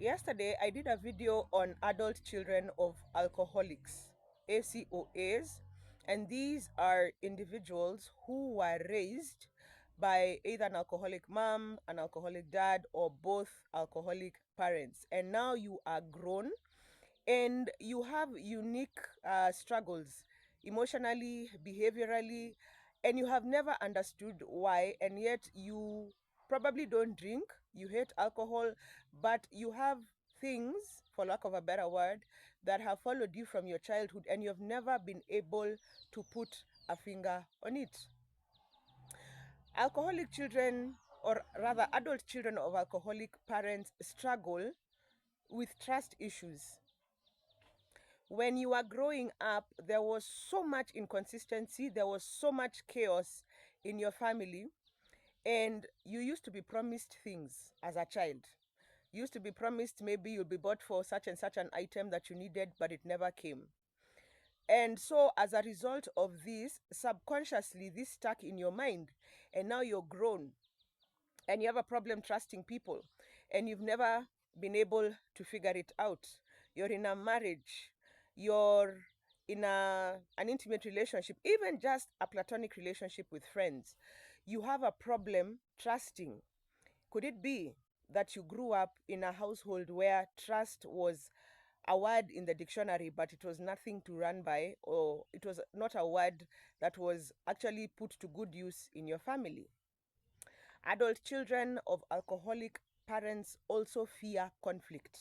Yesterday, I did a video on adult children of alcoholics, ACOAs, and these are individuals who were raised by either an alcoholic mom, an alcoholic dad, or both alcoholic parents. And now you are grown and you have unique struggles emotionally, behaviorally, and you have never understood why, and yet you probably don't drink, you hate alcohol, but you have things, for lack of a better word, that have followed you from your childhood, and you have never been able to put a finger on it. Alcoholic children, or rather adult children of alcoholic parents, struggle with trust issues. When you are growing up, there was so much inconsistency, there was so much chaos in your family, and you used to be promised things as a child. You used to be promised maybe you'll be bought for such and such an item that you needed, but it never came. And so, as a result of this, subconsciously, this stuck in your mind, and now you're grown and you have a problem trusting people, and you've never been able to figure it out. You're in a marriage, you're in an intimate relationship, even just a platonic relationship with friends. You have a problem trusting. Could it be that you grew up in a household where trust was a word in the dictionary, but it was nothing to run by, or it was not a word that was actually put to good use in your family? Adult children of alcoholic parents also fear conflict.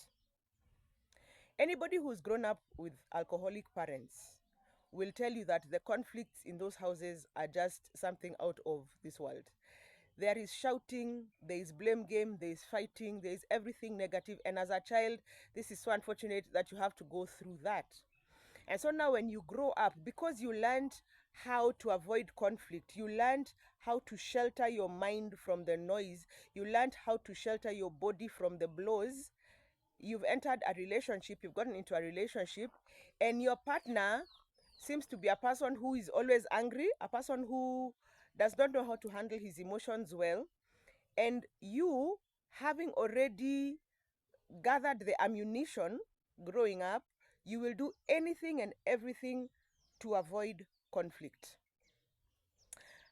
Anybody who's grown up with alcoholic parents will tell you that the conflicts in those houses are just something out of this world. There is shouting, there is blame game, there is fighting, there is everything negative. And as a child, this is so unfortunate that you have to go through that. And so now, when you grow up, because you learned how to avoid conflict, you learned how to shelter your mind from the noise, you learned how to shelter your body from the blows. You've entered a relationship, you've gotten into a relationship, and your partner seems to be a person who is always angry, a person who does not know how to handle his emotions well. And you, having already gathered the ammunition growing up, you will do anything and everything to avoid conflict.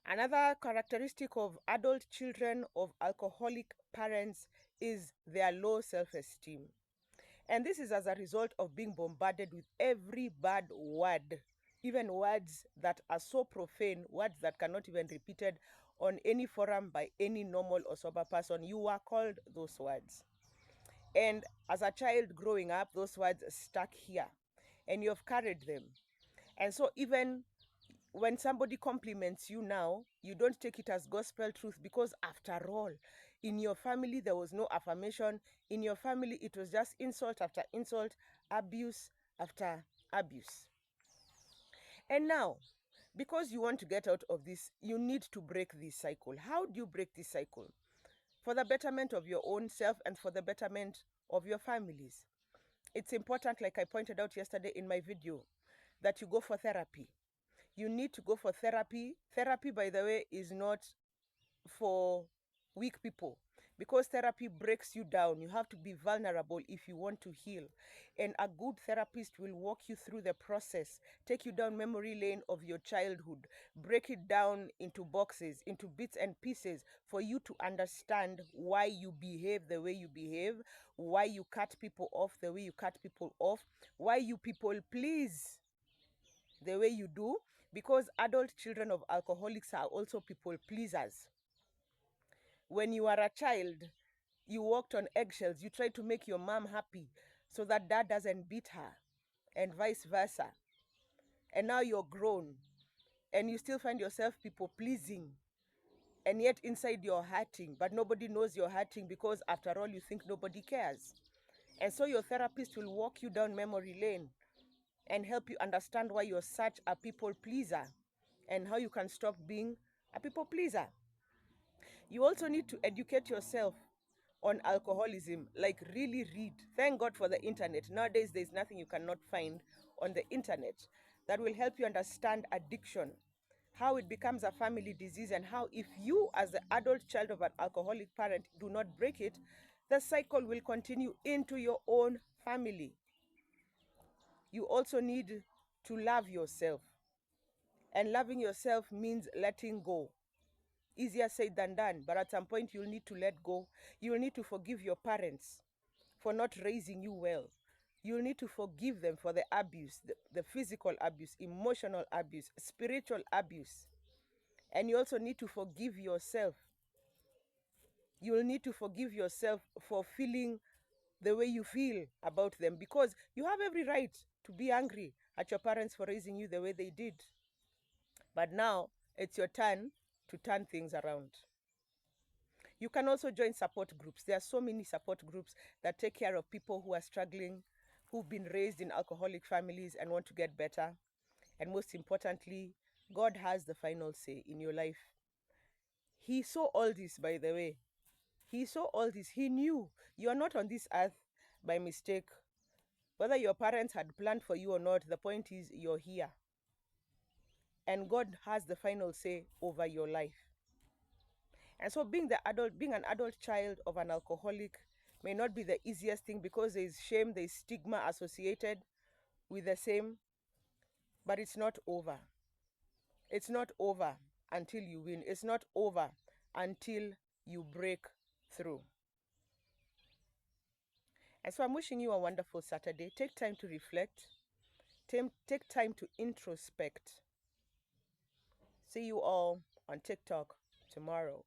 Another characteristic of adult children of alcoholic parents is their low self-esteem. And this is as a result of being bombarded with every bad word, even words that are so profane, words that cannot even be repeated on any forum by any normal or sober person. You are called those words. And as a child growing up, those words stuck here and you have carried them. And so even when somebody compliments you now, you don't take it as gospel truth, because after all, in your family, there was no affirmation. In your family, it was just insult after insult, abuse after abuse. And now, because you want to get out of this, you need to break this cycle. How do you break this cycle? For the betterment of your own self and for the betterment of your families. It's important, like I pointed out yesterday in my video, that you go for therapy. You need to go for therapy. Therapy, by the way, is not for weak people, because therapy breaks you down. You have to be vulnerable if you want to heal. And a good therapist will walk you through the process, take you down memory lane of your childhood, break it down into boxes, into bits and pieces, for you to understand why you behave the way you behave, why you cut people off the way you cut people off, why you people please the way you do, because adult children of alcoholics are also people pleasers. When you are a child, you walked on eggshells. You tried to make your mom happy so that dad doesn't beat her, and vice versa. And now you're grown and you still find yourself people pleasing. And yet inside you're hurting, but nobody knows you're hurting, because after all, you think nobody cares. And so your therapist will walk you down memory lane and help you understand why you're such a people pleaser and how you can stop being a people pleaser. You also need to educate yourself on alcoholism, like really read. Thank God for the internet. Nowadays, there's nothing you cannot find on the internet that will help you understand addiction, how it becomes a family disease, and how, if you, as the adult child of an alcoholic parent, do not break it, the cycle will continue into your own family. You also need to love yourself. And loving yourself means letting go. Easier said than done, but at some point you'll need to let go. You'll need to forgive your parents for not raising you well. You'll need to forgive them for the abuse, the physical abuse, emotional abuse, spiritual abuse. And you also need to forgive yourself. You'll need to forgive yourself for feeling the way you feel about them, because you have every right to be angry at your parents for raising you the way they did. But now it's your turn to turn things around. You can also join support groups. There are so many support groups that take care of people who are struggling, who've been raised in alcoholic families and want to get better. And most importantly, God has the final say in your life. He saw all this, by the way. He saw all this. He knew you are not on this earth by mistake. Whether your parents had planned for you or not, the point is you're here. And God has the final say over your life. And so being an adult child of an alcoholic may not be the easiest thing, because there is shame, there is stigma associated with the same, but it's not over. It's not over until you win. It's not over until you break through. And so I'm wishing you a wonderful Saturday. Take time to reflect. Take time to introspect. See you all on TikTok tomorrow.